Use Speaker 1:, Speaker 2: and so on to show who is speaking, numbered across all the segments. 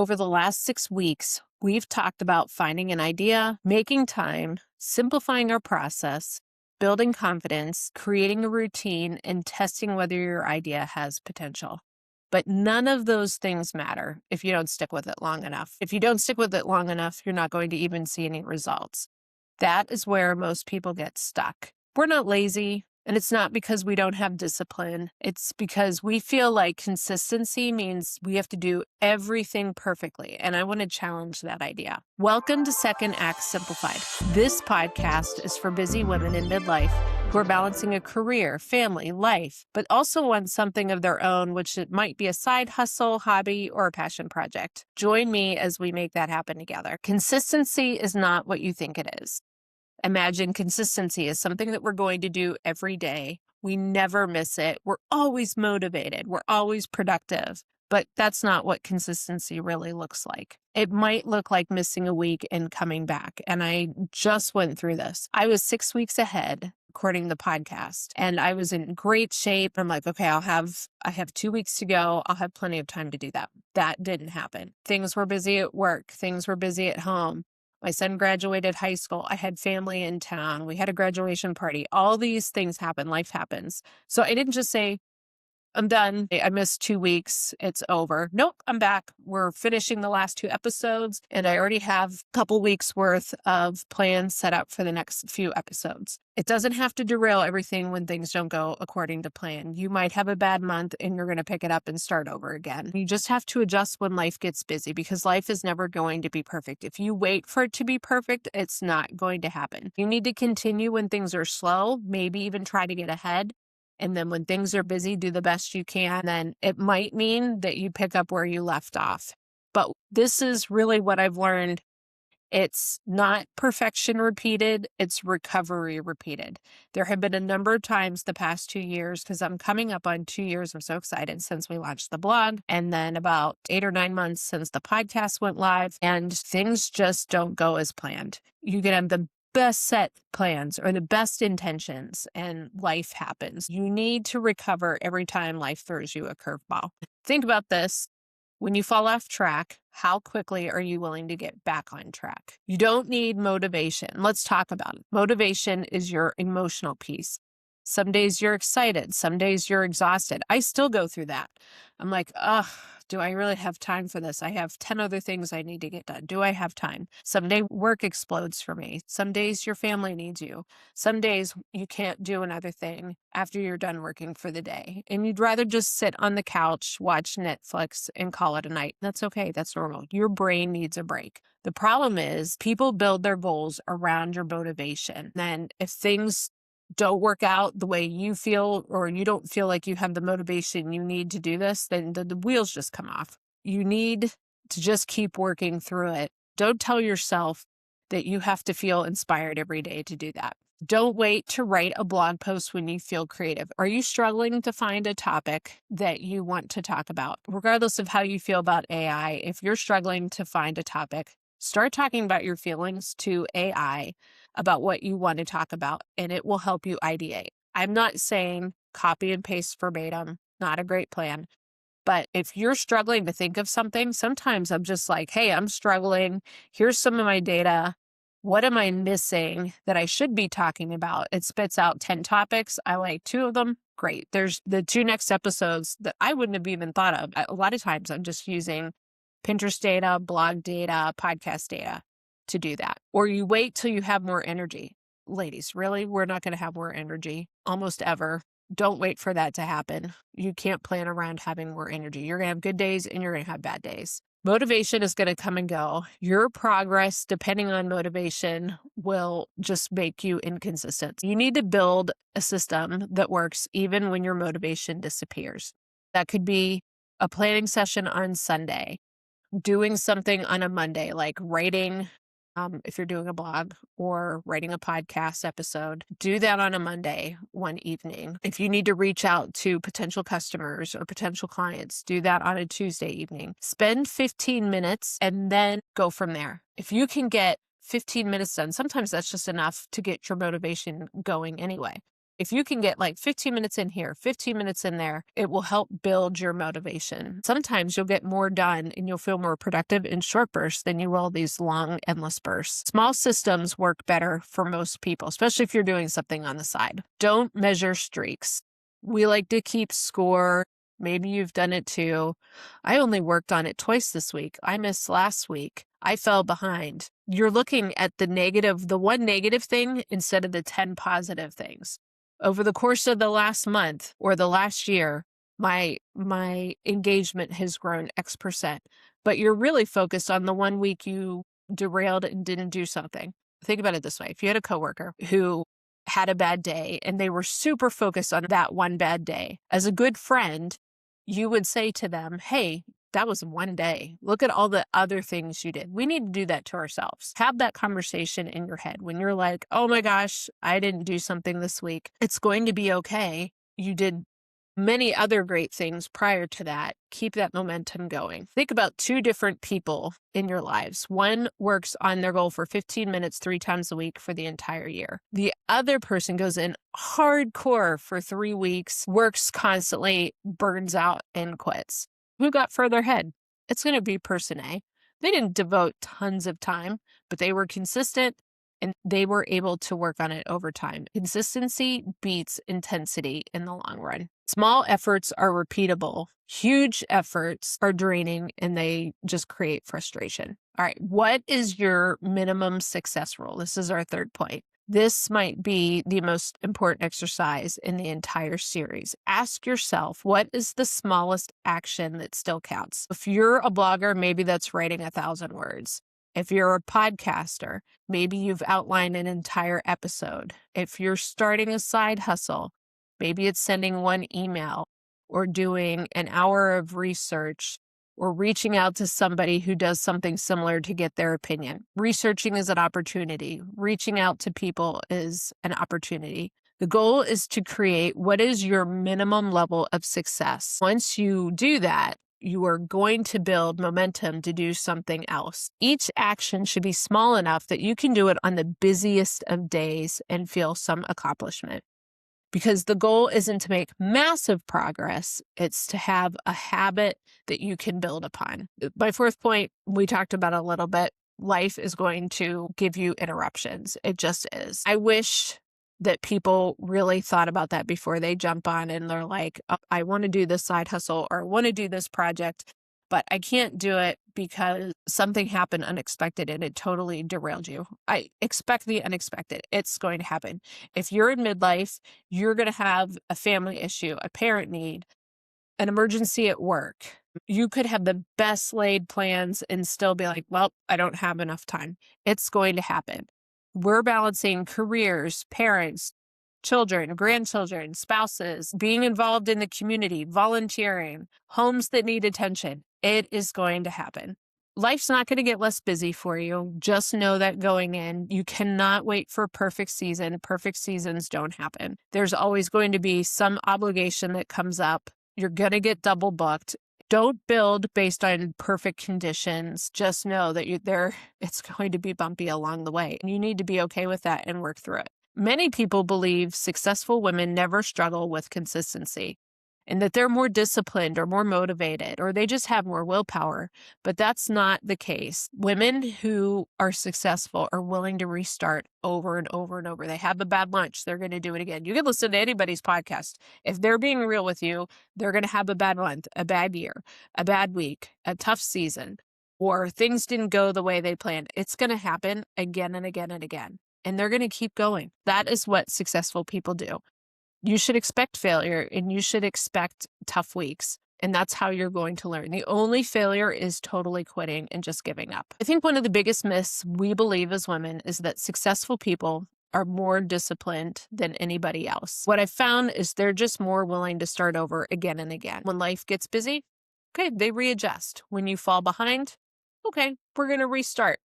Speaker 1: Over the last 6 weeks, we've talked about finding an idea, making time, simplifying our process, building confidence, creating a routine, and testing whether your idea has potential. But none of those things matter if you don't stick with it long enough. If you don't stick with it long enough, you're not going to even see any results. That is where most people get stuck. We're not lazy. And it's not because we don't have discipline. It's because we feel like consistency means we have to do everything perfectly. And I want to challenge that idea. Welcome to Second Act Simplified. This podcast is for busy women in midlife who are balancing a career, family, life, but also want something of their own, which it might be a side hustle, hobby, or a passion project. Join me as we make that happen together. Consistency is not what you think it is. Imagine consistency is something that we're going to do every day. We never miss it. We're always motivated. We're always productive. But that's not what consistency really looks like. It might look like missing a week and coming back. And I just went through this. I was 6 weeks ahead recording the podcast and I was in great shape. I'm like, okay, I have 2 weeks to go. I'll have plenty of time to do that. That didn't happen. Things were busy at work. Things were busy at home. My son graduated high school. I had family in town. We had a graduation party. All these things happen. Life happens. So I didn't just say, I'm done. I missed 2 weeks. It's over. Nope, I'm back. We're finishing the last 2 episodes, and I already have a couple weeks worth of plans set up for the next few episodes. It doesn't have to derail everything when things don't go according to plan. You might have a bad month and you're going to pick it up and start over again. You just have to adjust when life gets busy because life is never going to be perfect. If you wait for it to be perfect, it's not going to happen. You need to continue when things are slow, maybe even try to get ahead. And then when things are busy, do the best you can. Then it might mean that you pick up where you left off. But this is really what I've learned. It's not perfection repeated, it's recovery repeated. There have been a number of times the past 2 years, because I'm coming up on 2 years, I'm so excited, since we launched the blog, and then about 8 or 9 months since the podcast went live, and things just don't go as planned. You can have the best set plans or the best intentions and life happens. You need to recover every time life throws you a curveball. Think about this. When you fall off track, how quickly are you willing to get back on track? You don't need motivation. Let's talk about it. Motivation is your emotional piece. Some days you're excited. Some days you're exhausted. I still go through that. I'm like, ugh, do I really have time for this? I have 10 other things I need to get done. Do I have time? Some day work explodes for me. Some days your family needs you. Some days you can't do another thing after you're done working for the day. And you'd rather just sit on the couch, watch Netflix, and call it a night. That's okay. That's normal. Your brain needs a break. The problem is people build their goals around your motivation. Then if things don't work out the way you feel, or you don't feel like you have the motivation you need to do this, then the wheels just come off. You need to just keep working through it. Don't tell yourself that you have to feel inspired every day to do that. Don't wait to write a blog post when you feel creative. Are you struggling to find a topic that you want to talk about? Regardless of how you feel about AI, if you're struggling to find a topic, start talking about your feelings to AI about what you want to talk about, and it will help you ideate. I'm not saying copy and paste verbatim, not a great plan. But if you're struggling to think of something, sometimes I'm just like, hey, I'm struggling. Here's some of my data. What am I missing that I should be talking about? It spits out 10 topics. I like 2 of them. Great. There's the 2 next episodes that I wouldn't have even thought of. A lot of times I'm just using Pinterest data, blog data, podcast data to do that. Or you wait till you have more energy. Ladies, really? We're not going to have more energy almost ever. Don't wait for that to happen. You can't plan around having more energy. You're going to have good days and you're going to have bad days. Motivation is going to come and go. Your progress, depending on motivation, will just make you inconsistent. You need to build a system that works even when your motivation disappears. That could be a planning session on Sunday, doing something on a Monday, like writing, if you're doing a blog, or writing a podcast episode. Do that on a Monday, one evening. If you need to reach out to potential customers or potential clients, do that on a Tuesday evening. Spend 15 minutes and then go from there. If you can get 15 minutes done, sometimes that's just enough to get your motivation going anyway. If you can get like 15 minutes in here, 15 minutes in there, it will help build your motivation. Sometimes you'll get more done and you'll feel more productive in short bursts than you will these long, endless bursts. Small systems work better for most people, especially if you're doing something on the side. Don't measure streaks. We like to keep score. Maybe you've done it too. I only worked on it twice this week. I missed last week. I fell behind. You're looking at the one negative thing instead of the 10 positive things. Over the course of the last month or the last year, my engagement has grown X%. But you're really focused on the 1 week you derailed and didn't do something. Think about it this way. If you had a coworker who had a bad day and they were super focused on that one bad day, as a good friend, you would say to them, hey, that was one day. Look at all the other things you did. We need to do that to ourselves. Have that conversation in your head when you're like, oh my gosh, I didn't do something this week. It's going to be okay. You did many other great things prior to that. Keep that momentum going. Think about 2 different people in your lives. One works on their goal for 15 minutes 3 times a week for the entire year. The other person goes in hardcore for 3 weeks, works constantly, burns out, and quits. Who got further ahead? It's going to be person A. They didn't devote tons of time, but they were consistent and they were able to work on it over time. Consistency beats intensity in the long run. Small efforts are repeatable. Huge efforts are draining and they just create frustration. All right, what is your minimum success rule? This is our third point. This might be the most important exercise in the entire series. Ask yourself, what is the smallest action that still counts? If you're a blogger, maybe that's writing 1,000 words. If you're a podcaster, maybe you've outlined an entire episode. If you're starting a side hustle, maybe it's sending one email or doing an hour of research or reaching out to somebody who does something similar to get their opinion. Researching is an opportunity. Reaching out to people is an opportunity. The goal is to create what is your minimum level of success. Once you do that, you are going to build momentum to do something else. Each action should be small enough that you can do it on the busiest of days and feel some accomplishment. Because the goal isn't to make massive progress, it's to have a habit that you can build upon. My fourth point, we talked about a little bit. Life is going to give you interruptions. It just is. I wish that people really thought about that before they jump on and they're like, oh, I want to do this side hustle or I want to do this project, but I can't do it because something happened unexpected and it totally derailed you. I expect the unexpected. It's going to happen. If you're in midlife, you're going to have a family issue, a parent need, an emergency at work. You could have the best laid plans and still be like, well, I don't have enough time. It's going to happen. We're balancing careers, parents, children, grandchildren, spouses, being involved in the community, volunteering, homes that need attention. It is going to happen. Life's not going to get less busy for you. Just know that going in, you cannot wait for a perfect season. Perfect seasons don't happen. There's always going to be some obligation that comes up. You're going to get double booked. Don't build based on perfect conditions. Just know that it's going to be bumpy along the way. And you need to be okay with that and work through it. Many people believe successful women never struggle with consistency and that they're more disciplined or more motivated or they just have more willpower. But that's not the case. Women who are successful are willing to restart over and over and over. They have a bad lunch. They're going to do it again. You can listen to anybody's podcast. If they're being real with you, they're going to have a bad month, a bad year, a bad week, a tough season, or things didn't go the way they planned. It's going to happen again and again and again. And they're going to keep going. That is what successful people do. You should expect failure and you should expect tough weeks. And that's how you're going to learn. The only failure is totally quitting and just giving up. I think one of the biggest myths we believe as women is that successful people are more disciplined than anybody else. What I've found is they're just more willing to start over again and again. When life gets busy, okay, they readjust. When you fall behind, okay, we're going to restart.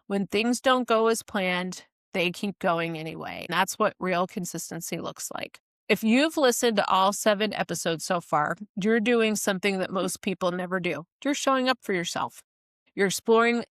Speaker 1: When things don't go as planned, they keep going anyway. And that's what real consistency looks like. If you've listened to all 7 episodes so far, you're doing something that most people never do. You're showing up for yourself. You're exploring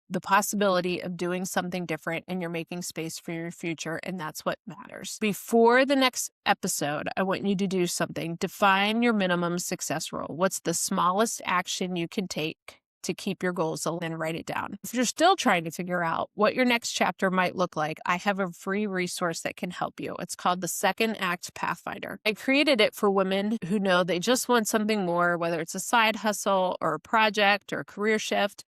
Speaker 1: the possibility of doing something different, and you're making space for your future, and that's what matters. Before the next episode, I want you to do something. Define your minimum success rule. What's the smallest action you can take to keep your goals aligned, and write it down. If you're still trying to figure out what your next chapter might look like, I have a free resource that can help you. It's called the Second Act Pathfinder. I created it for women who know they just want something more, whether it's a side hustle or a project or a career shift,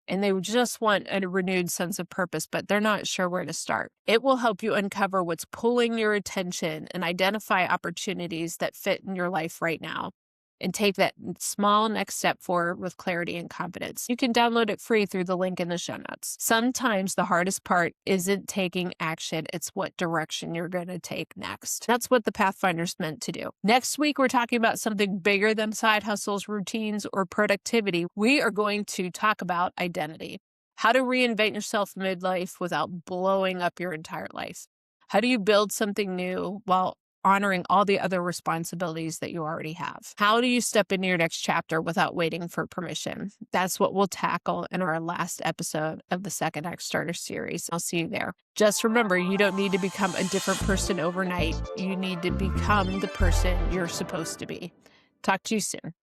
Speaker 1: and they just want a renewed sense of purpose, but they're not sure where to start. It will help you uncover what's pulling your attention and identify opportunities that fit in your life right now, and take that small next step forward with clarity and confidence. You can download it free through the link in the show notes. Sometimes the hardest part isn't taking action, it's what direction you're going to take next. That's what the Pathfinder's meant to do. Next week, we're talking about something bigger than side hustles, routines, or productivity. We are going to talk about identity. How to reinvent yourself midlife without blowing up your entire life. How do you build something new while honoring all the other responsibilities that you already have? How do you step into your next chapter without waiting for permission? That's what we'll tackle in our last episode of the Second Act Starter series. I'll see you there. Just remember, you don't need to become a different person overnight. You need to become the person you're supposed to be. Talk to you soon.